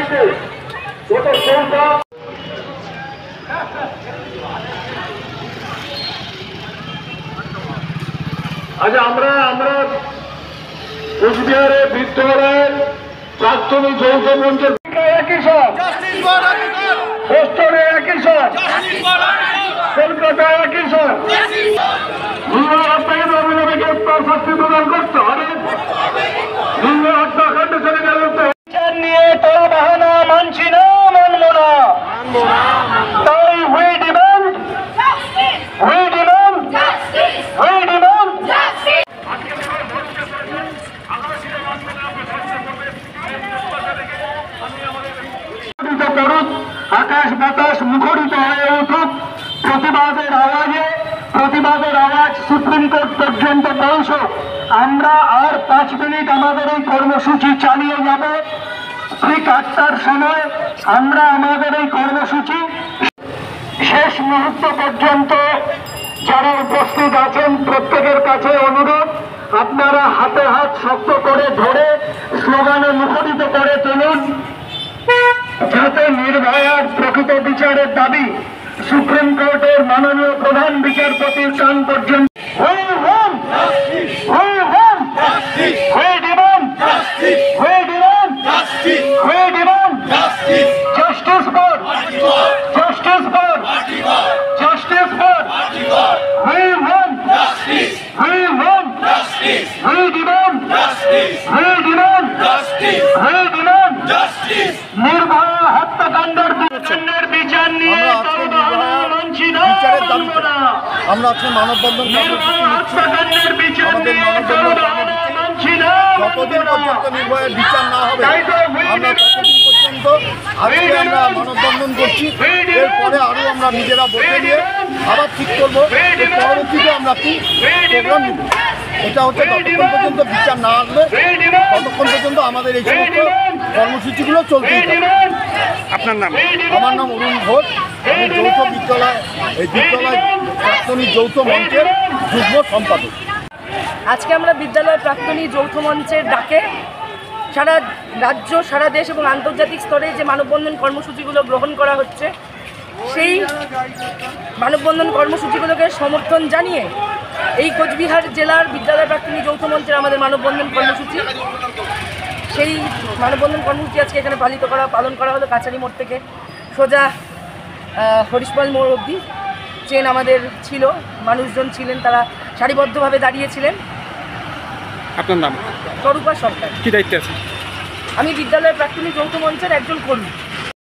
দাবিতে গত সোমবার আজ আমরা কোচবিহারে বিদ্যালয়ের প্রাক্তনী যৌথ মঞ্চের একই সব, বোস্টনে একই সব, কলকাতায় একই সব, অবিলম্বে গ্রেপ্তার শাস্তি প্রদান করতে হবে। হত্যাকাণ্ড চলে গেল নিয়ে তোর বাহানা মানছি না, মানব না। তাই we demand আকাশ বাতাস মুখরিত হয়ে উঠুক প্রতিবাদের আওয়াজ সুপ্রিম কোর্ট পর্যন্ত পৌঁছুক। আমরা আর 5 মিনিট আমাদের এই কর্মসূচি চালিয়ে যাব। ঠিক 8টার সময় আমরা আমাদের এই কর্মসূচি শেষ মুহূর্ত পর্যন্ত যারা উপস্থিত আছেন প্রত্যেকের কাছে অনুরোধ, আপনারা হাতে হাত শক্ত করে ধরে স্লোগানে মুখরিত করে তুলুন, যাতে নির্ভয়ার প্রকৃত বিচারের দাবি সুপ্রিম কোর্টের মাননীয় প্রধান বিচারপতির কান পর্যন্ত নির্ভয়া হত্যাকাণ্ডের বিচার নিয়ে আমরা আজকে মানববন্ধন যতদিন পর্যন্ত নির্ভয়ের বিচার না হবে আমরা ততদিন পর্যন্ত আজকে আমরা মানববন্ধন করছি। এরপরে আরও আমরা নিজেরা বসে নিয়ে আবার ঠিক করবো পরবর্তীতে আমরা কি প্রোগ্রাম নিব। এটা হচ্ছে ততক্ষণ পর্যন্ত বিচার না আসবে ততক্ষণ পর্যন্ত আমাদের এই সমস্ত কর্মসূচিগুলো চলতেই থাকবে। আপনার নাম? আমার নাম অরুণ ঘোষ। আমি যৌথ বিদ্যালয় প্রাক্তনী যৌথ মঞ্চের যুগ্ম সম্পাদক। আজকে আমরা বিদ্যালয় প্রাক্তনী যৌথ মঞ্চের ডাকে সারা রাজ্য, সারা দেশ এবং আন্তর্জাতিক স্তরে যে মানববন্ধন কর্মসূচিগুলো গ্রহণ করা হচ্ছে, সেই মানববন্ধন কর্মসূচিগুলোকে সমর্থন জানিয়ে এই কোচবিহার জেলার বিদ্যালয় প্রাক্তনী যৌথ মঞ্চের আমাদের মানববন্ধন কর্মসূচি, সেই মানববন্ধন কর্মসূচি আজকে এখানে পালন করা হলো। কাছারি মোড় থেকে সোজা হরিশপাল মোড় অবধি ট্রেন আমাদের ছিল, মানুষজন ছিলেন, তারা সারিবদ্ধভাবে দাঁড়িয়েছিলেন। আপনার নাম? স্বরূপা সরকার। কি দায়িত্বে আছে? আমি বিদ্যালয়ের প্রাক্তনী যৌথ মঞ্চের একজন কর্মী।